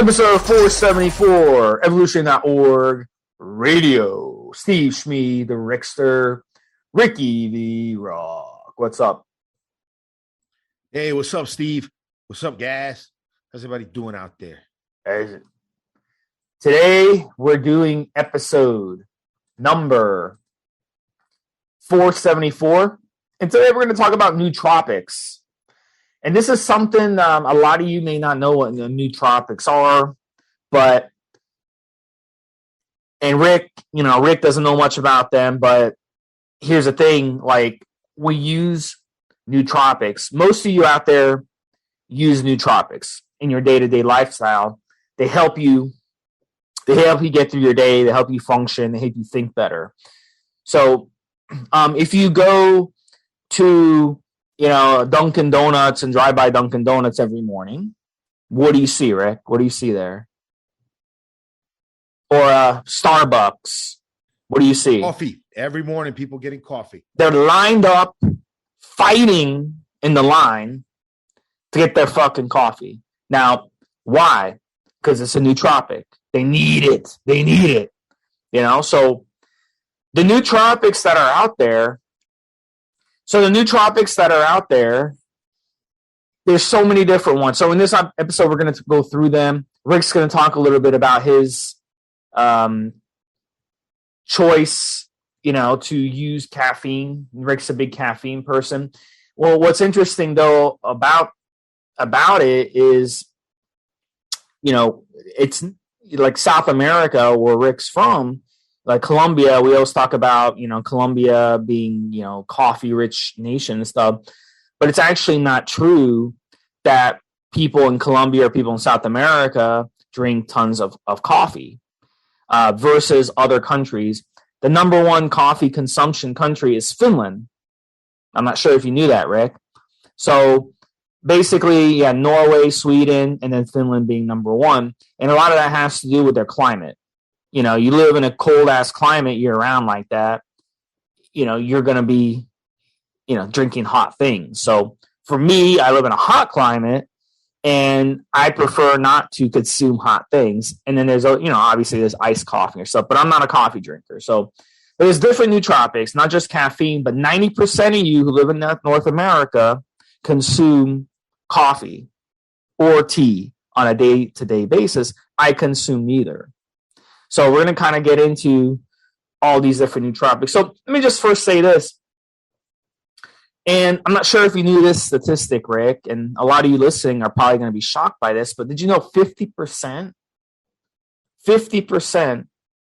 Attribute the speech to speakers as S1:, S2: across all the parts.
S1: Episode 474, Evolutionary.org Radio. Stevesmi, the Rickster, Ricky the Rock. What's up?
S2: Hey, what's up, Steve? What's up, guys? How's everybody doing out there?
S1: Today, we're doing episode number 474. And today, we're going to talk about nootropics. And this is something a lot of you may not know what nootropics are, and Rick doesn't know much about them, but here's the thing, like, we use nootropics. Most of you out there use nootropics in your day-to-day lifestyle. They help you get through your day, they help you function, they help you think better. So if you go to Dunkin' Donuts and drive by Dunkin' Donuts every morning, what do you see, Rick? What do you see there? Or Starbucks, what do you see?
S2: Coffee. Every morning, people getting coffee.
S1: They're lined up, fighting in the line to get their fucking coffee. Now, why? Because it's a nootropic. They need it. So the nootropics that are out there, there's so many different ones. So in this episode, we're going to go through them. Rick's going to talk a little bit about his choice, to use caffeine. Rick's a big caffeine person. Well, what's interesting, though, about it is, it's like South America, where Rick's from, like Colombia. We always talk about, Colombia being, coffee-rich nation and stuff. But it's actually not true that people in Colombia or people in South America drink tons of coffee versus other countries. The number one coffee consumption country is Finland. I'm not sure if you knew that, Rick. So basically, Norway, Sweden, and then Finland being number one. And a lot of that has to do with their climate. You live in a cold-ass climate year-round like that, you're going to be, drinking hot things. So for me, I live in a hot climate, and I prefer not to consume hot things. And then there's, obviously there's iced coffee or stuff, but I'm not a coffee drinker. So there's different nootropics, not just caffeine, but 90% of you who live in North America consume coffee or tea on a day-to-day basis. I consume neither. So we're going to kind of get into all these different nootropics. So let me just first say this. And I'm not sure if you knew this statistic, Rick, and a lot of you listening are probably going to be shocked by this, but did you know 50%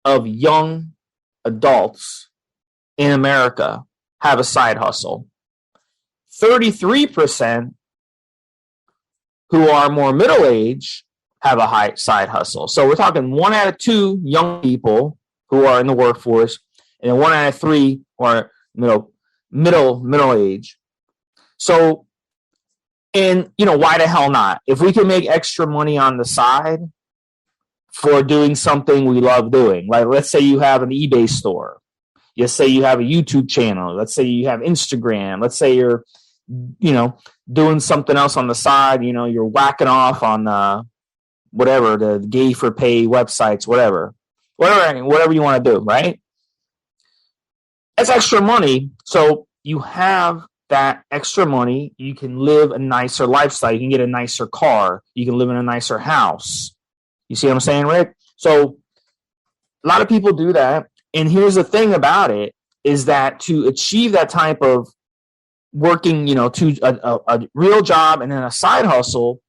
S1: of young adults in America have a side hustle? 33% who are more middle-aged have a high side hustle. So we're talking 1 out of 2 young people who are in the workforce, and then 1 out of 3 who are middle age. So, and why the hell not? If we can make extra money on the side for doing something we love doing, like let's say you have an eBay store, let's say you have a YouTube channel, let's say you have Instagram, let's say you're doing something else on the side, you're whacking off on whatever, the gay for pay websites, whatever you want to do, right? That's extra money. So you have that extra money. You can live a nicer lifestyle. You can get a nicer car. You can live in a nicer house. You see what I'm saying, Rick? So a lot of people do that. And here's the thing about it is that to achieve that type of working, to a real job and then a side hustle,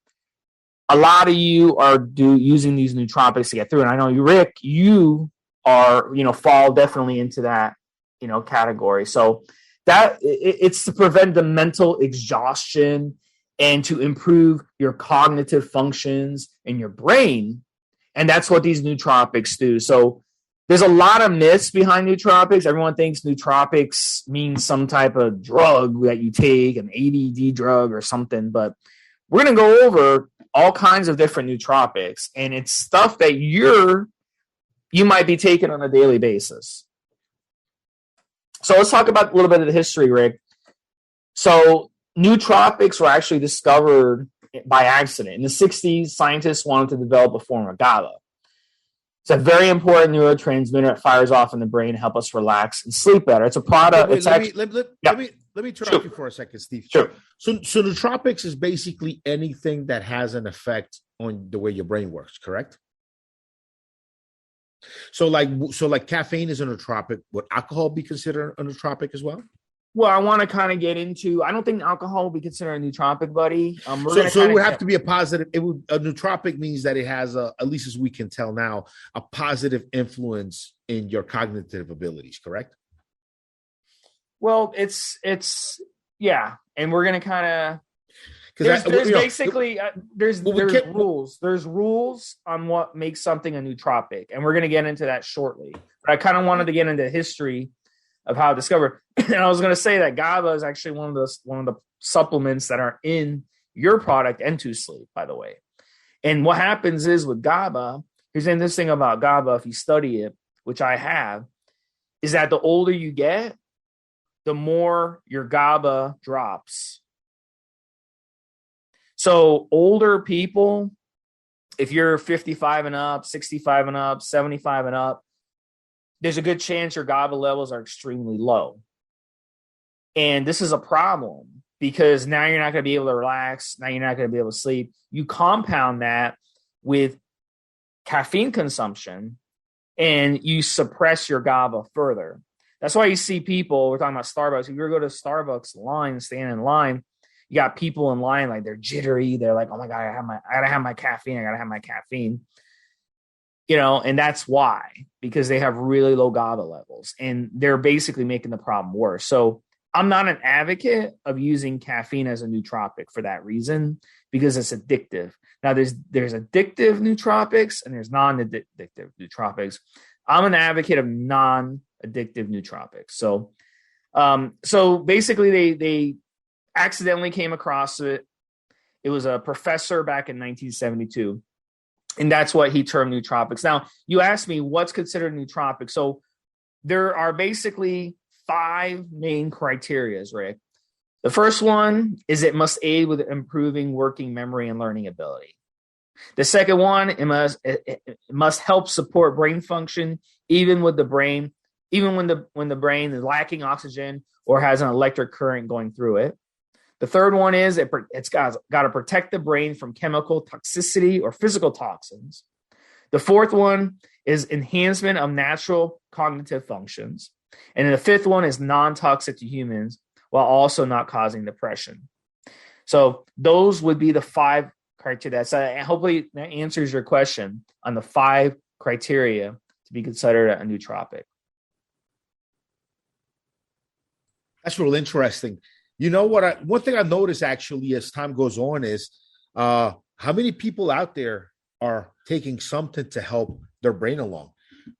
S1: a lot of you are using these nootropics to get through. And I know you, Rick, you are, fall definitely into that, category. So that it's to prevent the mental exhaustion and to improve your cognitive functions in your brain. And that's what these nootropics do. So there's a lot of myths behind nootropics. Everyone thinks nootropics means some type of drug that you take, an ADD drug or something. But we're going to go over all kinds of different nootropics, and it's stuff that you might be taking on a daily basis. So let's talk about a little bit of the history, Rick. So nootropics were actually discovered by accident. In the 60s, scientists wanted to develop a form of GABA. It's a very important neurotransmitter. It fires off in the brain to help us relax and sleep better. It's a product.
S2: Wait, let me interrupt you for a second, Steve.
S1: Sure.
S2: So nootropics is basically anything that has an effect on the way your brain works, correct? So like caffeine is a nootropic. Would alcohol be considered a nootropic as well?
S1: Well, I want to kind of get into. I don't think alcohol will be considered a nootropic, buddy.
S2: So it would have to be a positive. A nootropic means that it has at least as we can tell now, a positive influence in your cognitive abilities. Correct?
S1: Well, it's yeah, and we're gonna kind of. There's rules. There's rules on what makes something a nootropic, and we're gonna get into that shortly. But I kind of wanted to get into history of how it discovered. And I was going to say that GABA is actually one of the supplements that are in your product N2 Sleep, by the way. And what happens is with GABA, here's the interesting thing about GABA, if you study it, which I have, is that the older you get, the more your GABA drops. So older people, if you're 55 and up, 65 and up, 75 and up, there's a good chance your GABA levels are extremely low. And this is a problem because now you're not going to be able to relax. Now you're not going to be able to sleep. You compound that with caffeine consumption and you suppress your GABA further. That's why you see people, we're talking about Starbucks. If you ever go to Starbucks line, stand in line, you got people in line like they're jittery. They're like, oh my God, I gotta have my caffeine. You know, and that's why, because they have really low GABA levels and they're basically making the problem worse. So I'm not an advocate of using caffeine as a nootropic for that reason, because it's addictive. Now there's addictive nootropics and there's non-addictive nootropics. I'm an advocate of non-addictive nootropics. So basically they accidentally came across it. It was a professor back in 1972. And that's what he termed nootropics. Now, you asked me what's considered nootropic. So there are basically 5 main criteria, Rick. The first one is it must aid with improving working memory and learning ability. The second one, it must help support brain function, even when the brain is lacking oxygen or has an electric current going through it. The third one is it's got to protect the brain from chemical toxicity or physical toxins. The fourth one is enhancement of natural cognitive functions. And then the fifth one is non-toxic to humans while also not causing depression. So those would be the 5 criteria. So hopefully that answers your question on the 5 criteria to be considered a nootropic.
S2: That's real interesting. You know what? One thing I noticed actually as time goes on is how many people out there are taking something to help their brain along,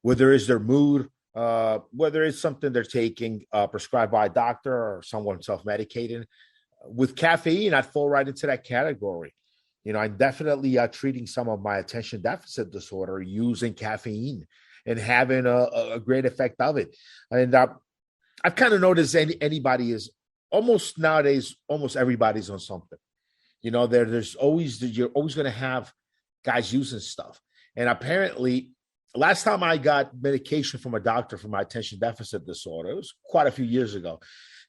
S2: whether it's their mood, whether it's something they're taking prescribed by a doctor or someone self-medicating. With caffeine, I'd fall right into that category. You know, I'm definitely treating some of my attention deficit disorder using caffeine and having a great effect of it. And I've kind of noticed anybody is almost nowadays, almost everybody's on something. You know, you're always going to have guys using stuff. And apparently, last time I got medication from a doctor for my attention deficit disorder, it was quite a few years ago.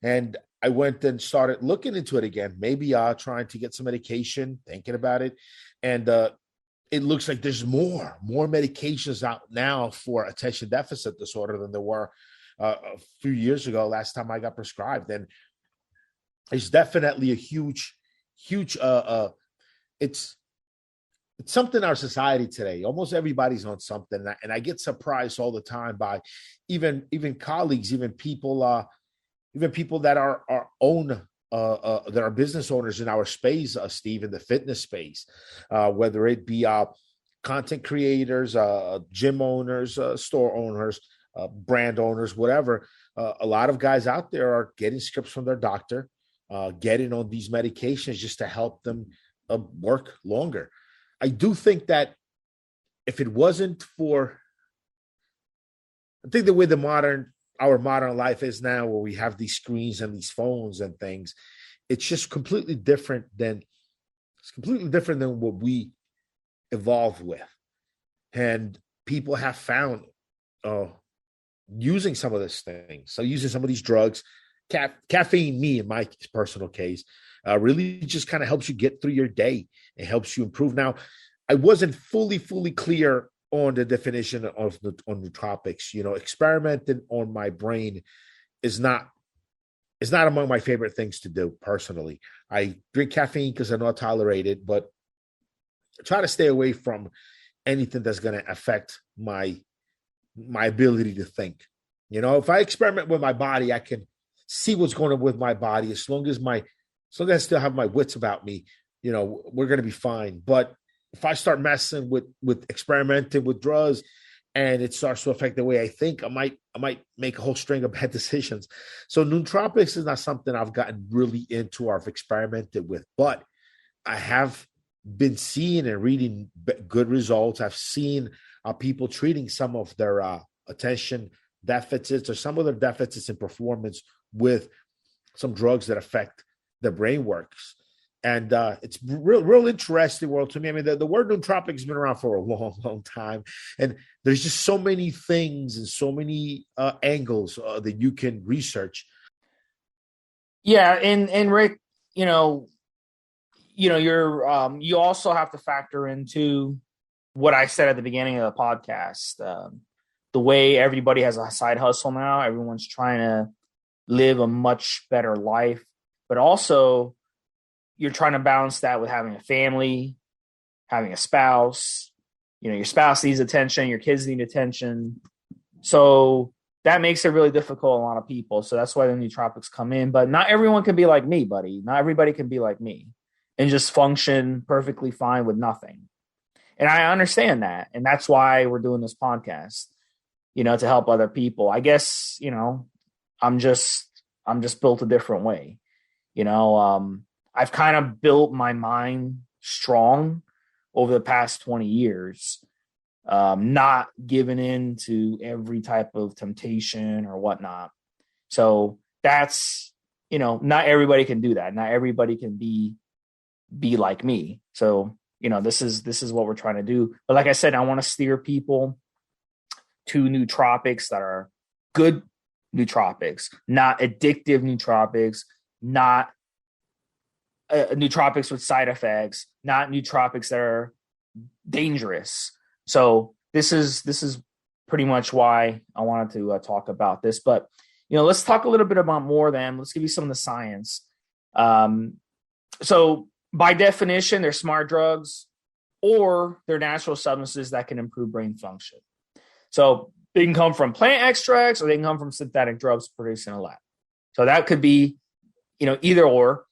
S2: And I went and started looking into it again, maybe trying to get some medication, thinking about it. And it looks like there's more medications out now for attention deficit disorder than there were a few years ago, last time I got prescribed. And it's definitely a huge, it's something in our society today. Almost everybody's on something. And I get surprised all the time by even colleagues, even people that are our own, that are business owners in our space, Steve, in the fitness space, whether it be content creators, gym owners, store owners, brand owners, whatever. A lot of guys out there are getting scripts from their doctor, getting on these medications just to help them work longer. I do think that if it wasn't for, I think the way our modern life is now, where we have these screens and these phones and things, it's just completely different than It's completely different than what we evolved with. And people have found uh, using some of this thing. So using some of these drugs, caffeine, me in my personal case, really just kind of helps you get through your day. It helps you improve. Now, I wasn't fully clear on the definition of on nootropics. You know, experimenting on my brain is not among my favorite things to do personally. I drink caffeine because I know I tolerate it, but I try to stay away from anything that's going to affect my ability to think. You know, if I experiment with my body, I can see what's going on with my body. As long as I still have my wits about me, you know, we're going to be fine. But if I start messing with experimenting with drugs and it starts to affect the way I think, I might make a whole string of bad decisions. So nootropics is not something I've gotten really into or I've experimented with, but I have been seeing and reading good results. I've seen people treating some of their attention deficits or some of their deficits in performance with some drugs that affect the brain works. And it's real interesting world to me. I mean, the word nootropic has been around for a long time. And there's just so many things and so many angles that you can research.
S1: Yeah. And Rick, you're you also have to factor into what I said at the beginning of the podcast. The way everybody has a side hustle now, everyone's trying to live a much better life, but also you're trying to balance that with having a family, having a spouse. Your spouse needs attention, your kids need attention. So that makes it really difficult on a lot of people. So that's why the nootropics come in. But not everyone can be like me, buddy. Not everybody can be like me and just function perfectly fine with nothing. And I understand that. And that's why we're doing this podcast, to help other people. I guess, I'm just built a different way. I've kind of built my mind strong over the past 20 years, not giving in to every type of temptation or whatnot. So that's, not everybody can do that. Not everybody can be like me. So, this is what we're trying to do. But like I said, I want to steer people to nootropics that are good nootropics, not addictive nootropics, not nootropics with side effects, not nootropics that are dangerous. So this is pretty much why I wanted to talk about this. But let's talk a little bit about more of them. Let's give you some of the science. So by definition, they're smart drugs or they're natural substances that can improve brain function. So they can come from plant extracts or they can come from synthetic drugs produced in a lab. So that could be, either or.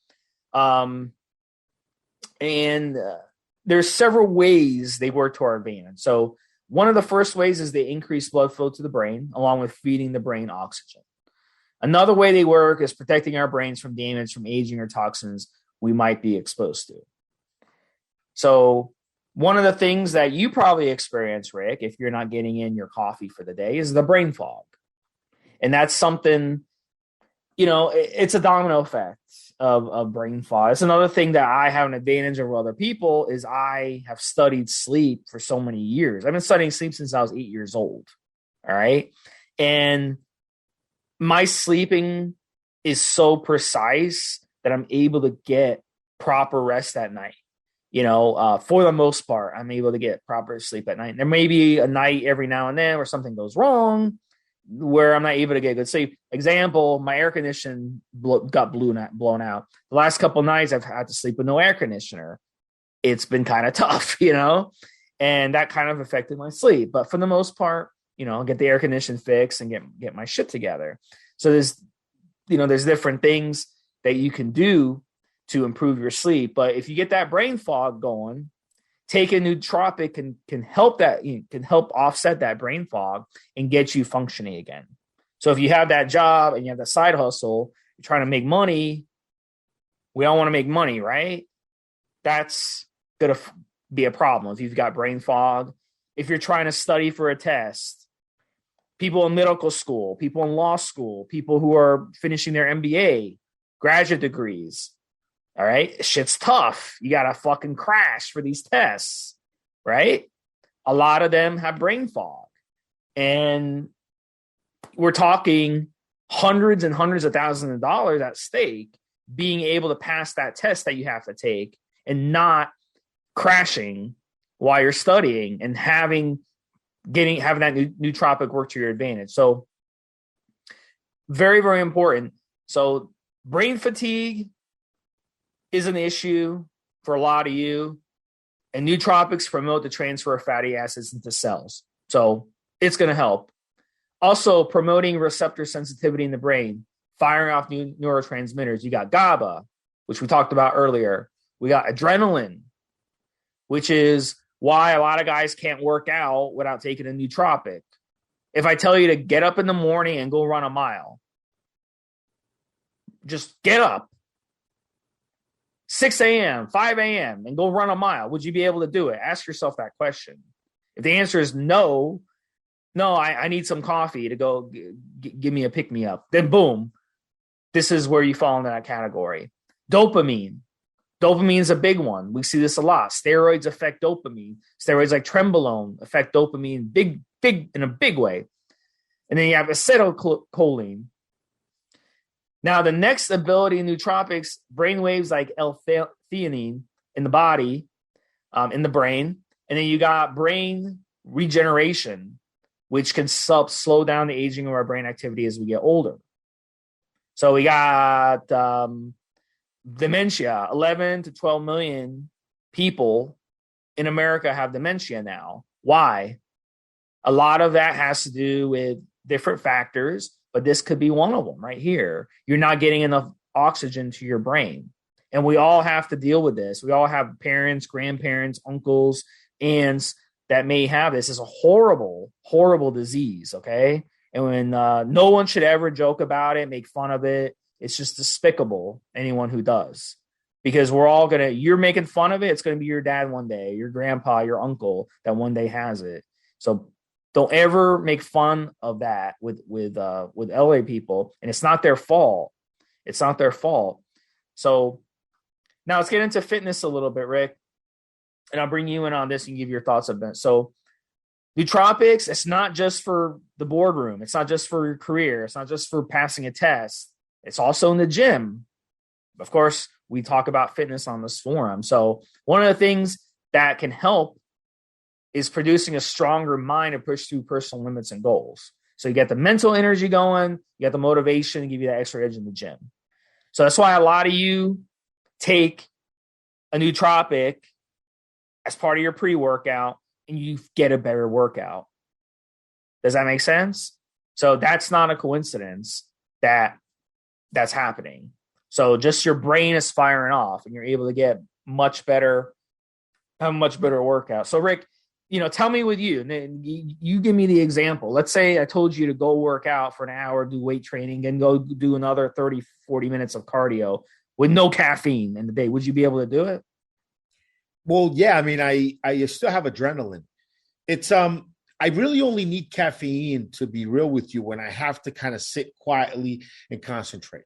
S1: And there's several ways they work to our advantage. So one of the first ways is they increase blood flow to the brain, along with feeding the brain oxygen. Another way they work is protecting our brains from damage from aging or toxins we might be exposed to. So one of the things that you probably experience, Rick, if you're not getting in your coffee for the day, is the brain fog. And that's something, it's a domino effect of brain fog. It's another thing that I have an advantage over other people is I have studied sleep for so many years. I've been studying sleep since I was 8 years old. All right. And my sleeping is so precise that I'm able to get proper rest at night. For the most part, I'm able to get proper sleep at night. There may be a night every now and then where something goes wrong, where I'm not able to get good sleep. Example, my air condition got blown out. The last couple of nights, I've had to sleep with no air conditioner. It's been kind of tough, and that kind of affected my sleep. But for the most part, get the air condition fixed and get my shit together. So there's different things that you can do to improve your sleep. But if you get that brain fog going, taking nootropic can help that, can help offset that brain fog and get you functioning again. So if you have that job and you have that side hustle, you're trying to make money. We all want to make money, right? That's going to be a problem if you've got brain fog. If you're trying to study for a test, people in medical school, people in law school, people who are finishing their MBA, graduate degrees, All right. Shit's tough. You got to fucking crash for these tests, right? A lot of them have brain fog. And we're talking hundreds and hundreds of thousands of dollars at stake being able to pass that test that you have to take and not crashing while you're studying and having that nootropic work to your advantage. So very, very important. So brain fatigue is an issue for a lot of you, and nootropics promote the transfer of fatty acids into cells. So it's going to help. Also promoting receptor sensitivity in the brain, firing off new neurotransmitters. You got GABA, which we talked about earlier. We got adrenaline, which is why a lot of guys can't work out without taking a nootropic. If I tell you to get up in the morning and go run a mile, just get up 6 a.m., 5 a.m., and go run a mile. Would you be able to do it? Ask yourself that question. If the answer is no, I need some coffee to go give me a pick-me-up, then boom, this is where you fall into that category. Dopamine. Dopamine is a big one. We see this a lot. Steroids affect dopamine. Steroids like trenbolone affect dopamine in a big way. And then you have acetylcholine. Now, the next ability in nootropics, brainwaves like L-theanine in the body, in the brain. And then you got brain regeneration, which can slow down the aging of our brain activity as we get older. So we got dementia. 11 to 12 million people in America have dementia now. Why? A lot of that has to do with different factors, but this could be one of them right here. You're not getting enough oxygen to your brain. And we all have to deal with this. We all have parents, grandparents, uncles, aunts that may have this. It's a horrible, horrible disease, okay? And when no one should ever joke about it, make fun of it. It's just despicable, anyone who does. Because we're all going to, you're making fun of it, it's going to be your dad one day, your grandpa, your uncle that one day has it. So don't ever make fun of that with LA people. And it's not their fault. It's not their fault. So now let's get into fitness a little bit, Rick. And I'll bring you in on this and give your thoughts on it. So nootropics, it's not just for the boardroom. It's not just for your career. It's not just for passing a test. It's also in the gym. Of course, we talk about fitness on this forum. So one of the things that can help is producing a stronger mind to push through personal limits and goals. So you get the mental energy going, you got the motivation to give you that extra edge in the gym. So that's why a lot of you take a nootropic as part of your pre-workout and you get a better workout. Does that make sense? So that's not a coincidence that that's happening. So just your brain is firing off and you're able to get have a much better workout. So Rick, tell me with you, you give me the example. Let's say I told you to go work out for an hour, do weight training, and go do another 30, 40 minutes of cardio with no caffeine in the day. Would you be able to do it?
S2: Well, yeah. I mean, I still have adrenaline. It's I really only need caffeine, to be real with you, when I have to kind of sit quietly and concentrate.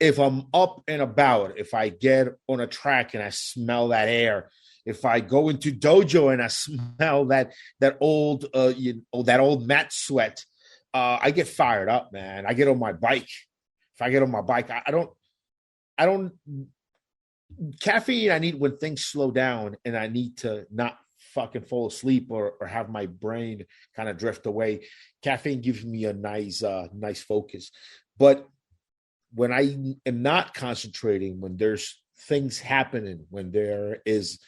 S2: If I'm up and about, if I get on a track and I smell that air, if I go into dojo and I smell that old that old mat sweat, I get fired up, man. I get on my bike. If I get on my bike, I don't caffeine. I need when things slow down and I need to not fucking fall asleep or have my brain kind of drift away. Caffeine gives me a nice focus. But when I am not concentrating, when there's things happening, when there is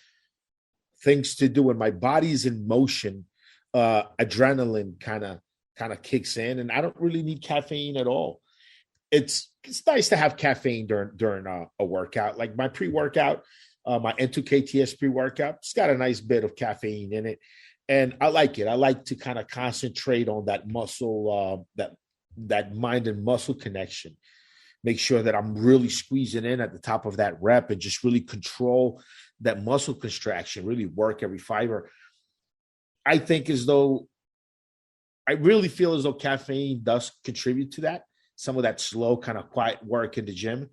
S2: things to do, when my body's in motion, adrenaline kind of kicks in, and I don't really need caffeine at all. It's nice to have caffeine during a workout, like my pre-workout, my N2KTS pre-workout. It's got a nice bit of caffeine in it, and I like it. I like to kind of concentrate on that muscle, that mind and muscle connection. Make sure that I'm really squeezing in at the top of that rep and just really control that muscle contraction, really work every fiber. I really feel as though caffeine does contribute to that, some of that slow kind of quiet work in the gym.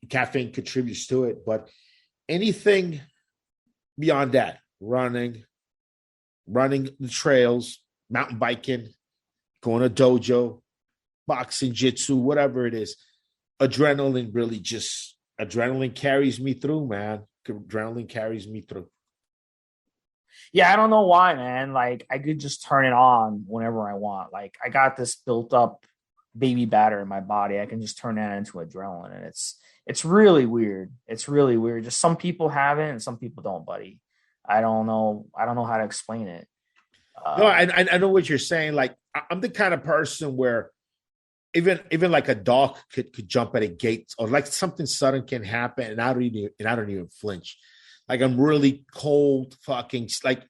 S2: caffeine contributes to it, but anything beyond that, running the trails, mountain biking, going to dojo, boxing, jitsu, whatever it is, adrenaline carries me through, man. Adrenaline carries me through.
S1: Yeah, I don't know why, man. Like, I could just turn it on whenever I want. Like, I got this built up baby batter in my body. I can just turn that into adrenaline, and it's really weird. It's really weird. Just some people have it and some people don't, buddy. I don't know. I don't know how to explain it.
S2: No, I know what you're saying. Like, I'm the kind of person where even like a dog could jump at a gate, or like something sudden can happen, and I don't even flinch. Like, I'm really cold, fucking, like,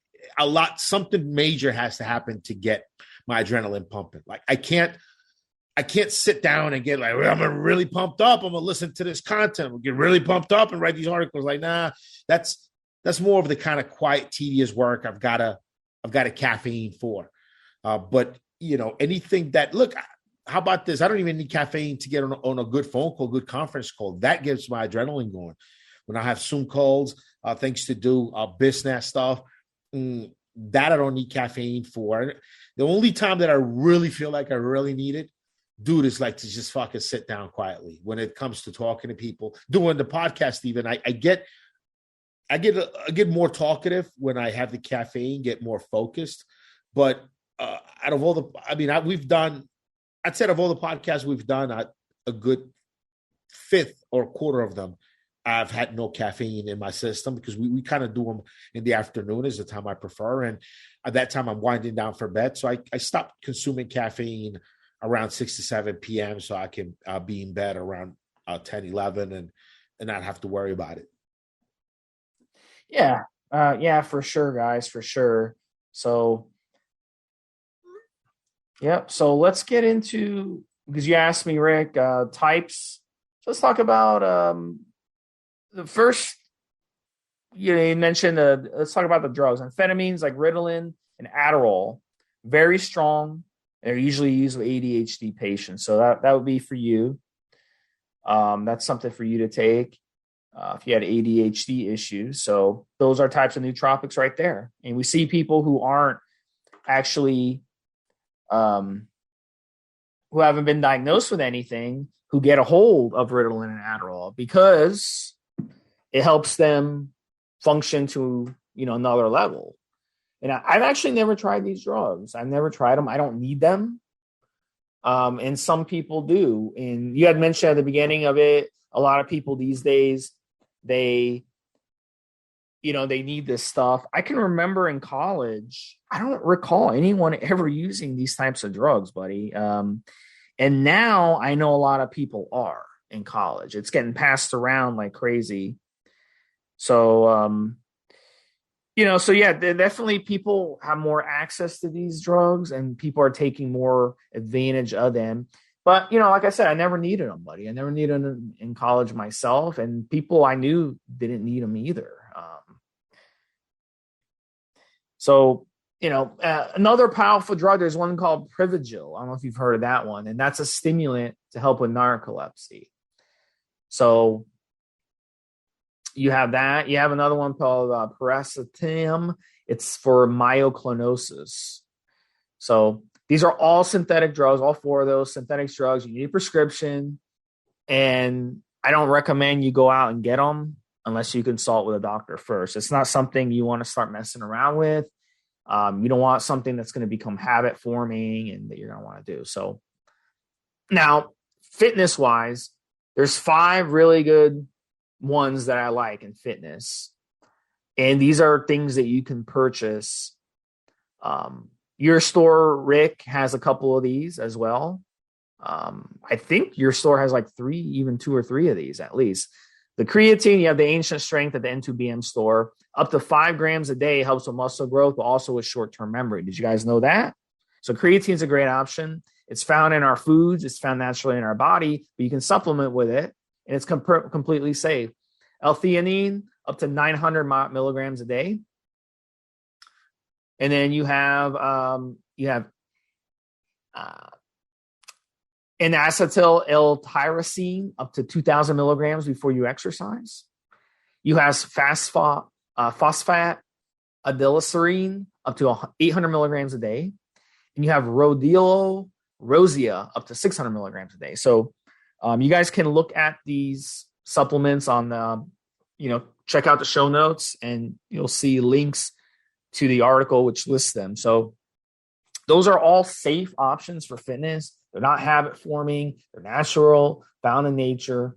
S2: something major has to happen to get my adrenaline pumping. Like, I can't sit down and get like, well, I'm really pumped up. I'm gonna listen to this content. We'll get really pumped up and write these articles. Like, nah, that's more of the kind of quiet, tedious work I've got a caffeine for. But anything that, look, how about this? I don't even need caffeine to get on a good phone call, good conference call. That gets my adrenaline going. When I have Zoom calls, things to do, business stuff, that I don't need caffeine for. The only time that I really feel like I really need it, dude, is like to just fucking sit down quietly. When it comes to talking to people, doing the podcast, even I get more talkative when I have the caffeine, get more focused. But out of all the, I'd say of all the podcasts we've done, a good fifth or quarter of them, I've had no caffeine in my system, because we kind of do them in the afternoon is the time I prefer. And at that time I'm winding down for bed. So I stopped consuming caffeine around 6 to 7 p.m. so I can be in bed around 10, 11 and not have to worry about it.
S1: Yeah. Yeah, for sure, guys, for sure. So, yep. So let's get into, because you asked me, Rick, types. So let's talk about the first, you mentioned, let's talk about the drugs. Amphetamines like Ritalin and Adderall, very strong. They're usually used with ADHD patients. So that would be for you. That's something for you to take if you had ADHD issues. So those are types of nootropics right there. And we see people who aren't actually, who haven't been diagnosed with anything, who get a hold of Ritalin and Adderall because it helps them function to, another level. And I've actually never tried these drugs. I've never tried them. I don't need them. And some people do. And you had mentioned at the beginning of it, a lot of people these days, they need this stuff. I can remember in college, I don't recall anyone ever using these types of drugs, buddy. And now I know a lot of people are in college. It's getting passed around like crazy. So, so yeah, definitely people have more access to these drugs and people are taking more advantage of them. But, like I said, I never needed them, buddy. I never needed them in college myself, and people I knew didn't need them either. Another powerful drug, there's one called Privigil. I don't know if you've heard of that one, and that's a stimulant to help with narcolepsy. So you have that. You have another one called Paracetam. It's for myoclonisis. So these are all synthetic drugs, all four of those synthetic drugs. You need a prescription, and I don't recommend you go out and get them unless you consult with a doctor first. It's not something you want to start messing around with. You don't want something that's going to become habit forming and that you're going to want to do. So now, fitness wise, there's 5 really good ones that I like in fitness. And these are things that you can purchase. Your store, Rick, has a couple of these as well. I think your store has like 3, even 2 or 3 of these at least. The creatine, you have the Ancient Strength at the N2BM store. Up to 5 grams a day helps with muscle growth, but also with short-term memory. Did you guys know that? So creatine is a great option. It's found in our foods. It's found naturally in our body, but you can supplement with it, and it's completely safe. L-theanine, up to 900 milligrams a day. And then you have N-acetyl L-tyrosine up to 2,000 milligrams before you exercise. You have phosphate adenosine up to 800 milligrams a day. And you have rhodiola rosea up to 600 milligrams a day. So you guys can look at these supplements on, check out the show notes and you'll see links to the article which lists them. So those are all safe options for fitness. They're not habit forming. They're natural, found in nature.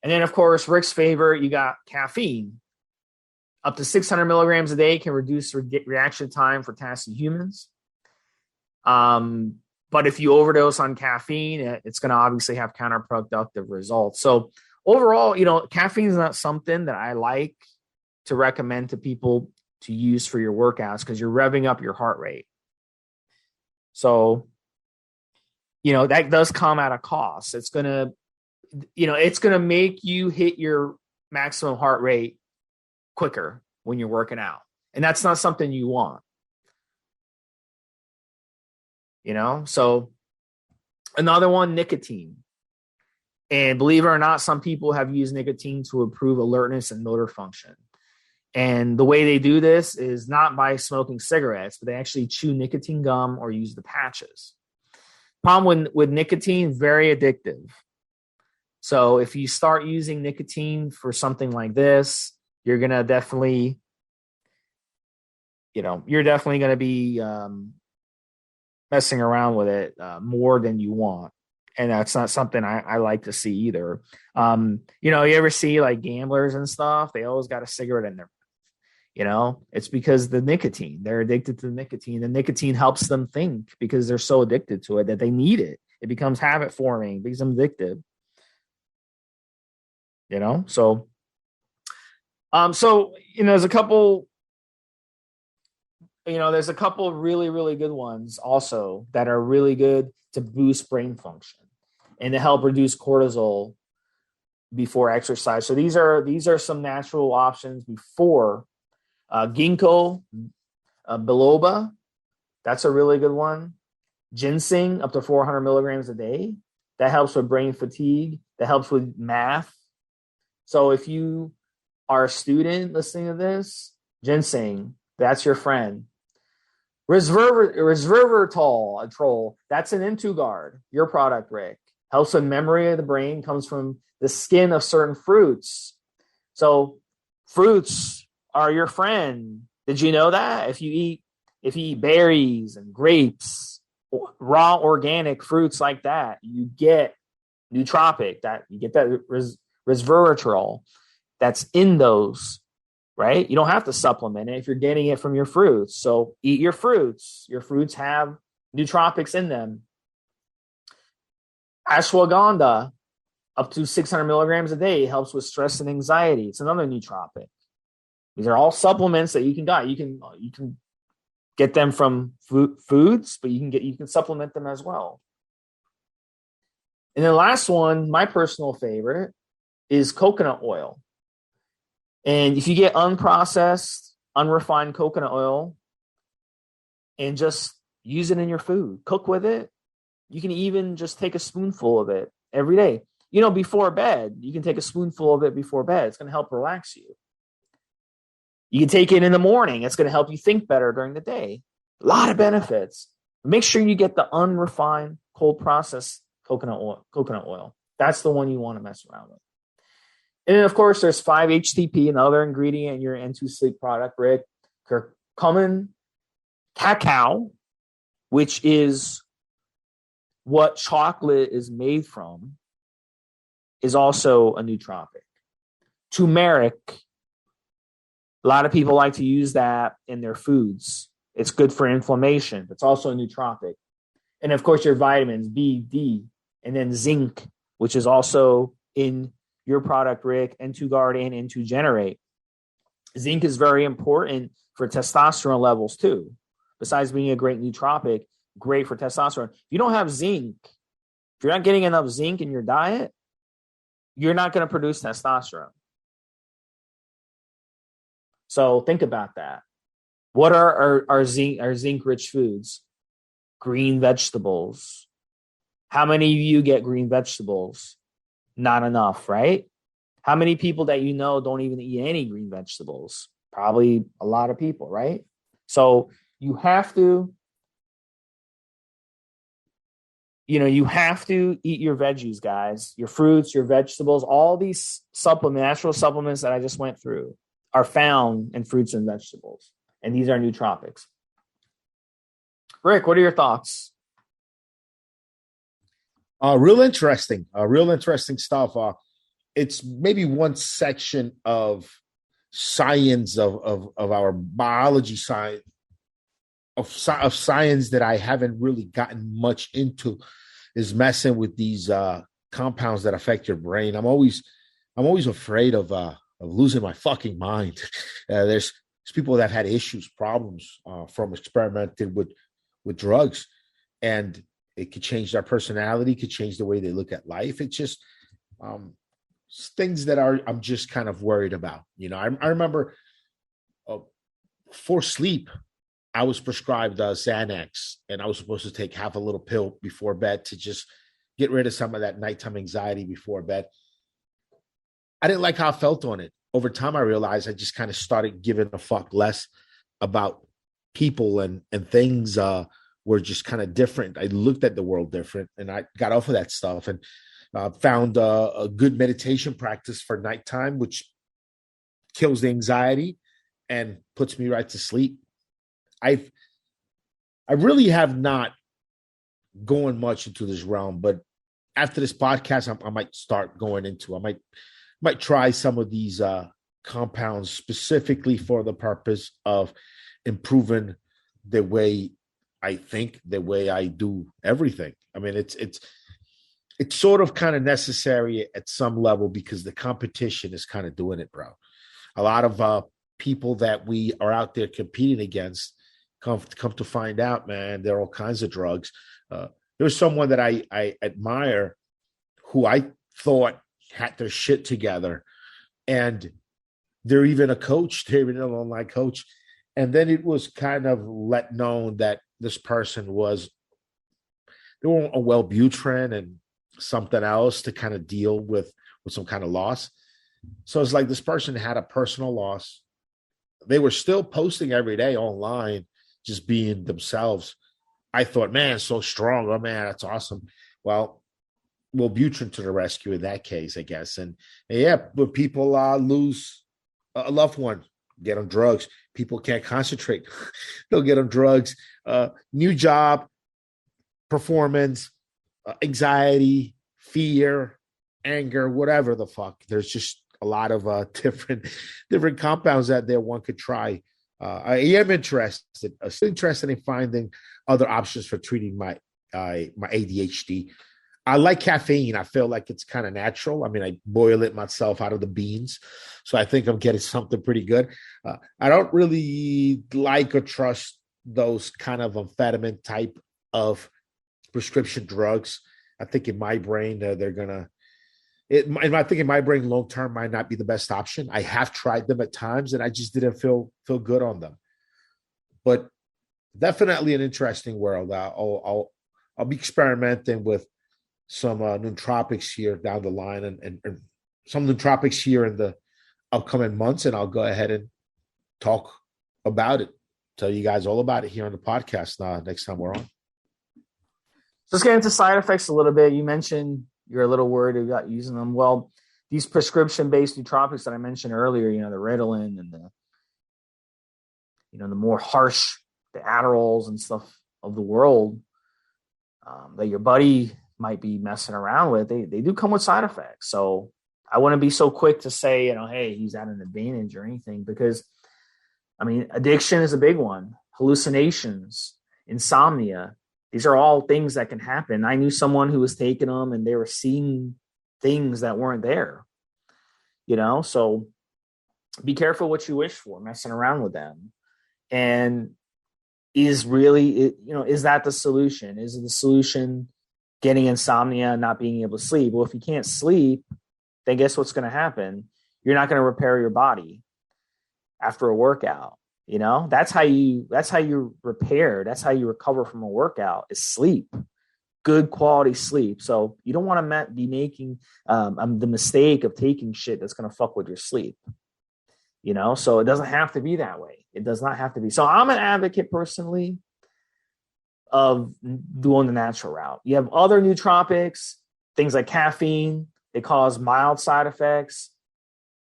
S1: And then, of course, Rick's favorite, you got caffeine. Up to 600 milligrams a day can reduce reaction time for tasks in humans. But if you overdose on caffeine, it's going to obviously have counterproductive results. So overall, caffeine is not something that I like to recommend to people to use for your workouts because you're revving up your heart rate. So, that does come at a cost. It's going to make you hit your maximum heart rate quicker when you're working out. And that's not something you want. So another one, nicotine. And believe it or not, some people have used nicotine to improve alertness and motor function. And the way they do this is not by smoking cigarettes, but they actually chew nicotine gum or use the patches. Problem with nicotine, very addictive. So if you start using nicotine for something like this, you're going to definitely, you're definitely going to be messing around with it more than you want. And that's not something I like to see either. You ever see like gamblers and stuff? They always got a cigarette in their mouth. It's because the nicotine, they're addicted to the nicotine. The nicotine helps them think because they're so addicted to it that they need it. It becomes habit forming, becomes addictive. So there's a couple, there's a couple really, really good ones also that are really good to boost brain function and to help reduce cortisol before exercise. So these are some natural options before ginkgo biloba. That's a really good one. Ginseng up to 400 milligrams a day. That helps with brain fatigue. That helps with math. So if you are a student listening to this, ginseng, that's your friend. Resveratrol, that's an Intugard, your product, Rick. Helps with memory of the brain, comes from the skin of certain fruits. So fruits are your friend. Did you know that? If you eat berries and grapes, raw organic fruits like that, you get nootropic, that you get that resveratrol that's in those, right? You don't have to supplement it if you're getting it from your fruits. So eat your fruits. Your fruits have nootropics in them. Ashwagandha, up to 600 milligrams a day, helps with stress and anxiety. It's another nootropic. These are all supplements that you can get. You can get them from foods, but you can supplement them as well. And then the last one, my personal favorite, is coconut oil. And if you get unprocessed, unrefined coconut oil and just use it in your food, cook with it, you can even just take a spoonful of it every day. Before bed, you can take a spoonful of it before bed. It's going to help relax you. You can take it in the morning. It's going to help you think better during the day. A lot of benefits. Make sure you get the unrefined, cold processed coconut oil. That's the one you want to mess around with. And then, of course, there's 5-HTP, another ingredient in your N2 Sleep product, Rick. Curcumin cacao, which is what chocolate is made from, is also a nootropic. Turmeric, a lot of people like to use that in their foods. It's good for inflammation. It's also a nootropic. And, of course, your vitamins, B, D, and then zinc, which is also in your product, Rick, N2Guard and N2 Generate. Zinc is very important for testosterone levels too. Besides being a great nootropic, great for testosterone. If you don't have zinc, if you're not getting enough zinc in your diet, you're not going to produce testosterone. So think about that. What are our zinc-rich foods? Green vegetables, How many of you get green vegetables? Not enough, right? How many people that you know don't even eat any green vegetables? Probably a lot of people, right? So you have to, you have to eat your veggies, guys, your fruits, your vegetables, all these natural supplements that I just went through are found in fruits and vegetables. And these are nootropics. Rick, what are your thoughts?
S2: Real interesting stuff. It's maybe one section of science of our biology side of science that I haven't really gotten much into is messing with these compounds that affect your brain. I'm always afraid of losing my fucking mind. There's people that have had issues, problems from experimenting with drugs, and it could change their personality, could change the way they look at life. It's just things that I'm just kind of worried about. I remember for sleep, I was prescribed Xanax, and I was supposed to take half a little pill before bed to just get rid of some of that nighttime anxiety before bed. I didn't like how I felt on it. Over time, I realized I just kind of started giving a fuck less about people and things were just kind of different. I looked at the world different, and I got off of that stuff and found a good meditation practice for nighttime, which kills the anxiety and puts me right to sleep. I really have not gone much into this realm, but after this podcast, I might start going into. I might try some of these compounds specifically for the purpose of improving the way I think, the way I do everything. I mean, it's sort of kind of necessary at some level because the competition is kind of doing it, bro. A lot of people that we are out there competing against come to find out, man, there are all kinds of drugs. There's someone that I admire who I thought had their shit together, and they're even a coach. They're even an online coach. And then it was kind of let known that this person they were on Wellbutrin and something else to kind of deal with some kind of loss. So it's like this person had a personal loss. They were still posting every day online, just being themselves. I thought, man, so strong. Oh, man, that's awesome. Well, Wellbutrin to the rescue in that case, I guess. And yeah, but people lose a loved one, get on drugs. People can't concentrate. They'll get on drugs. New job, performance, anxiety, fear, anger, whatever the fuck. There's just a lot of different compounds out there one could try. I am interested in finding other options for treating my ADHD. I like caffeine. I feel like it's kind of natural. I mean, I boil it myself out of the beans. So I think I'm getting something pretty good. I don't really like or trust those kind of amphetamine type of prescription drugs. I think in my brain, they're going to, I think in my brain, long-term might not be the best option. I have tried them at times and I just didn't feel good on them. But definitely an interesting world. I'll be experimenting with some nootropics here down the line and some nootropics here in the upcoming months. And I'll go ahead and talk about it, tell you guys all about it here on the podcast next time we're on.
S1: Let's get into side effects a little bit. You mentioned you're a little worried about using them. Well, these prescription-based nootropics that I mentioned earlier, the Ritalin and the more harsh, the Adderalls and stuff of the world that your buddy might be messing around with, they do come with side effects. So I wouldn't be so quick to say, hey, he's at an advantage or anything, because addiction is a big one. Hallucinations, insomnia, these are all things that can happen. I knew someone who was taking them and they were seeing things that weren't there, so be careful what you wish for, messing around with them. And is that the solution? Is the solution getting insomnia and not being able to sleep? Well, if you can't sleep, then guess what's going to happen? You're not going to repair your body after a workout. That's how you repair. That's how you recover from a workout, is sleep. good quality sleep. So you don't want to be making the mistake of taking shit that's going to fuck with your sleep. So it doesn't have to be that way. It does not have to be. So I'm an advocate personally of doing the natural route. You have other nootropics, things like caffeine. They cause mild side effects.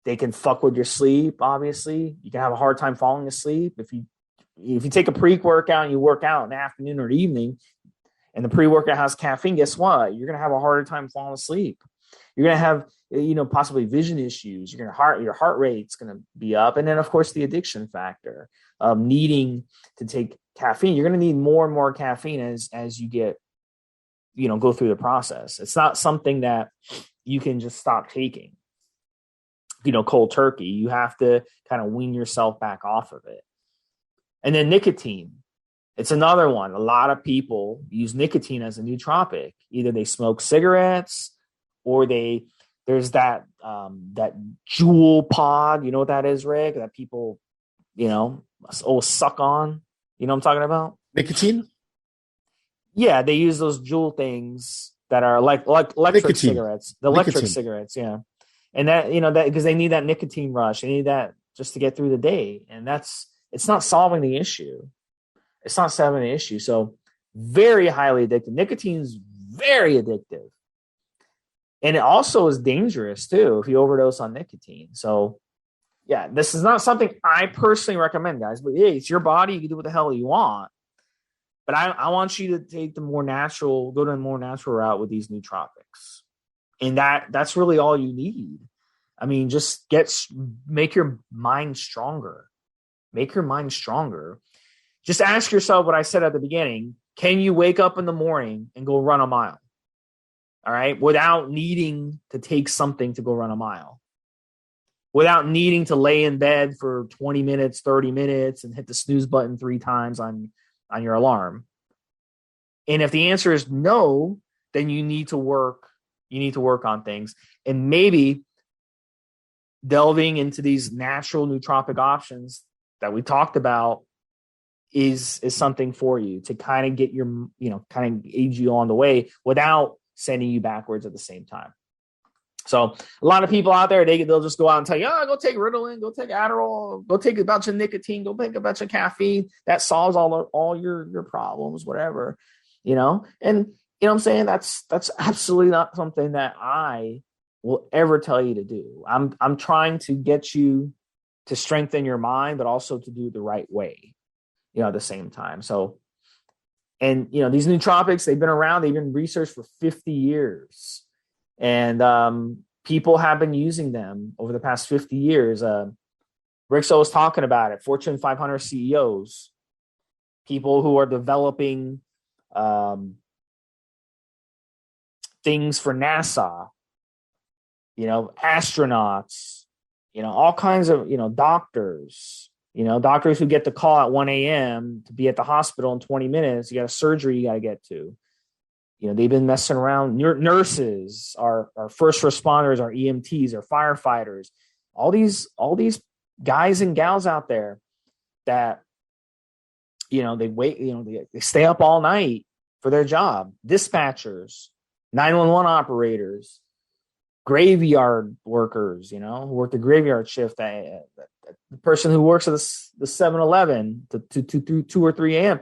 S1: They can fuck with your sleep. Obviously, you can have a hard time falling asleep if you take a pre-workout and you work out in the afternoon or evening, and the pre-workout has caffeine. Guess what? You're gonna have a harder time falling asleep. You're gonna have possibly vision issues. Your heart rate's gonna be up, and then of course the addiction factor of needing to take caffeine. You're gonna need more and more caffeine as you get go through the process. It's not something that you can just stop taking cold turkey. You have to kind of wean yourself back off of it. And then nicotine. It's another one. A lot of people use nicotine as a nootropic. Either they smoke cigarettes or there's that jewel pod. You know what that is, Rick? That people, suck on. You know what I'm talking about?
S2: Nicotine?
S1: Yeah, they use those jewel things that are like electric
S2: nicotine.
S1: Cigarettes. The electric cigarettes, yeah. And that, that because they need that nicotine rush. They need that just to get through the day. And it's not solving the issue. It's not solving the issue. So very highly addictive. Nicotine is very addictive. And it also is dangerous too if you overdose on nicotine. So yeah, this is not something I personally recommend, guys. But hey, it's your body. You can do what the hell you want. But I want you to take go to the more natural route with these nootropics. And that's really all you need. I mean, just make your mind stronger. Make your mind stronger. Just ask yourself what I said at the beginning. Can you wake up in the morning and go run a mile? All right. Without needing to take something to go run a mile. Without needing to lay in bed for 20 minutes, 30 minutes and hit the snooze button 3 times on your alarm. And if the answer is no, then you need to work. You need to work on things. And maybe delving into these natural nootropic options that we talked about is something for you to kind of get your, kind of aid you on the way without sending you backwards at the same time. So a lot of people out there, they'll just go out and tell you, go take Ritalin, go take Adderall, go take a bunch of nicotine, go take a bunch of caffeine. That solves all your problems, whatever, and you know what I'm saying? That's absolutely not something that I will ever tell you to do. I'm trying to get you to strengthen your mind, but also to do it the right way, at the same time. So, and, these nootropics, they've been around, they've been researched for 50 years. And people have been using them over the past 50 years. Rick was talking about it. Fortune 500 CEOs, people who are developing things for NASA, astronauts, all kinds of, doctors, doctors who get the call at 1 a.m. to be at the hospital in 20 minutes. You got a surgery you got to get to. They've been messing around. Nurses, our first responders, our EMTs, our firefighters, all these guys and gals out there that, they wait, they stay up all night for their job. Dispatchers, 911 operators, graveyard workers, who work the graveyard shift. The person who works at the 7-Eleven to 2 or 3 a.m.,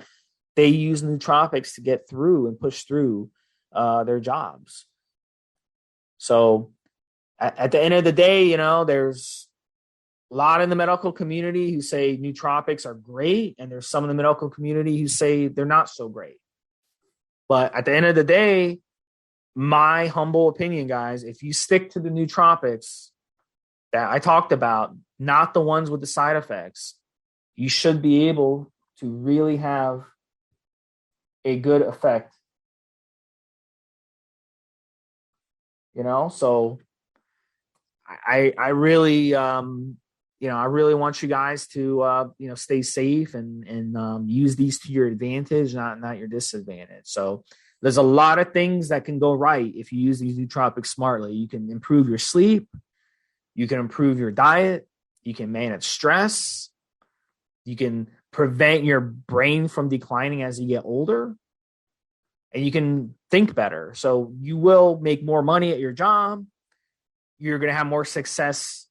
S1: they use nootropics to get through and push through their jobs. So at the end of the day, there's a lot in the medical community who say nootropics are great, and there's some in the medical community who say they're not so great. But at the end of the day, my humble opinion, guys, if you stick to the nootropics that I talked about, not the ones with the side effects, you should be able to really have a good effect. So I really, I really want you guys to, stay safe and use these to your advantage, not your disadvantage. So there's a lot of things that can go right if you use these nootropics smartly. You can improve your sleep. You can improve your diet. You can manage stress. You can prevent your brain from declining as you get older. and you can think better. So you will make more money at your job. You're going to have more success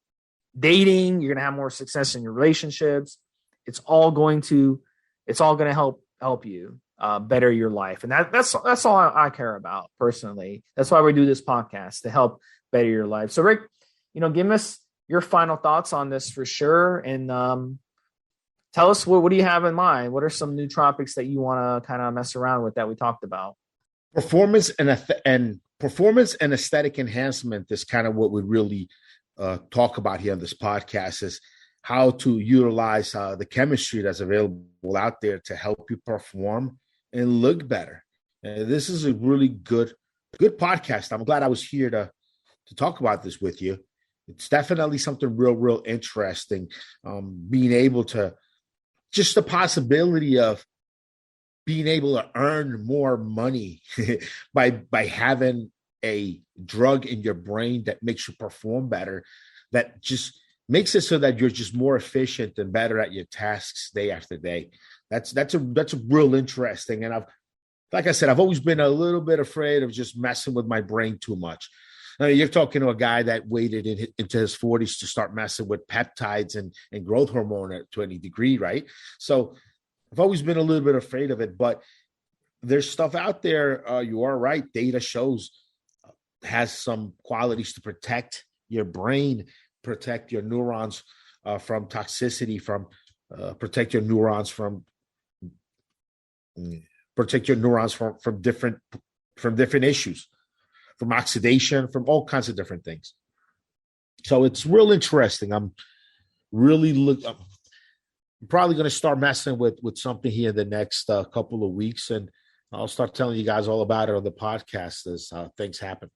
S1: dating. You're going to have more success in your relationships. It's all going to help you better your life. And that's all I care about personally. That's why we do this podcast, to help better your life. So Rick, give us your final thoughts on this for sure. And tell us what do you have in mind? What are some nootropics that you want to kind of mess around with that we talked about?
S2: Performance and aesthetic enhancement is kind of what we really talk about here on this podcast, is how to utilize the chemistry that's available out there to help you perform and look better. And this is a really good podcast. I'm glad I was here to talk about this with you. It's definitely something real interesting. Being able to, just the possibility of being able to earn more money by having a drug in your brain that makes you perform better, that just makes it so that you're just more efficient and better at your tasks day after day. That's a real interesting. And like I said, I've always been a little bit afraid of just messing with my brain too much. I mean, you're talking to a guy that waited into his 40s to start messing with peptides and growth hormone to any degree, right? So I've always been a little bit afraid of it, but there's stuff out there. You are right. Data shows has some qualities to protect your brain, protect your neurons from toxicity, protect your neurons from different issues, from oxidation, from all kinds of different things. So it's real interesting. I'm probably going to start messing with something here in the next couple of weeks, and I'll start telling you guys all about it on the podcast as things happen.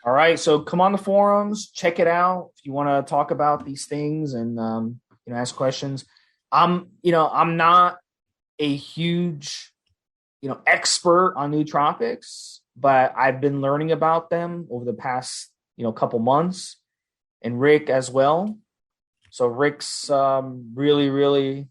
S1: All right, so come on the forums, check it out if you want to talk about these things and ask questions. I'm not a huge expert on nootropics, but I've been learning about them over the past couple months, and Rick as well. So Rick's really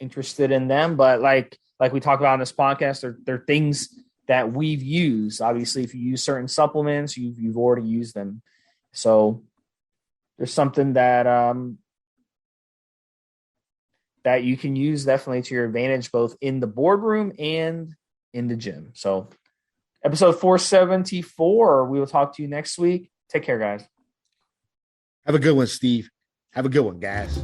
S1: interested in them, but like we talk about in this podcast, they're things that we've used. Obviously, if you use certain supplements, you've already used them. So there's something that that you can use definitely to your advantage, both in the boardroom and in the gym. So episode 474, we will talk to you next week. Take care, guys.
S2: Have a good one, Steve. Have a good one, guys.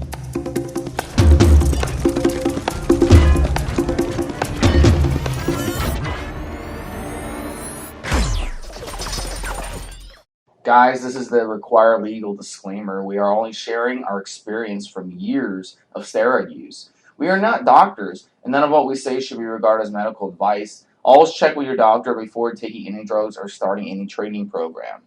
S3: Guys, this is the required legal disclaimer. We are only sharing our experience from years of steroid use. We are not doctors, and none of what we say should be regarded as medical advice. Always check with your doctor before taking any drugs or starting any training program.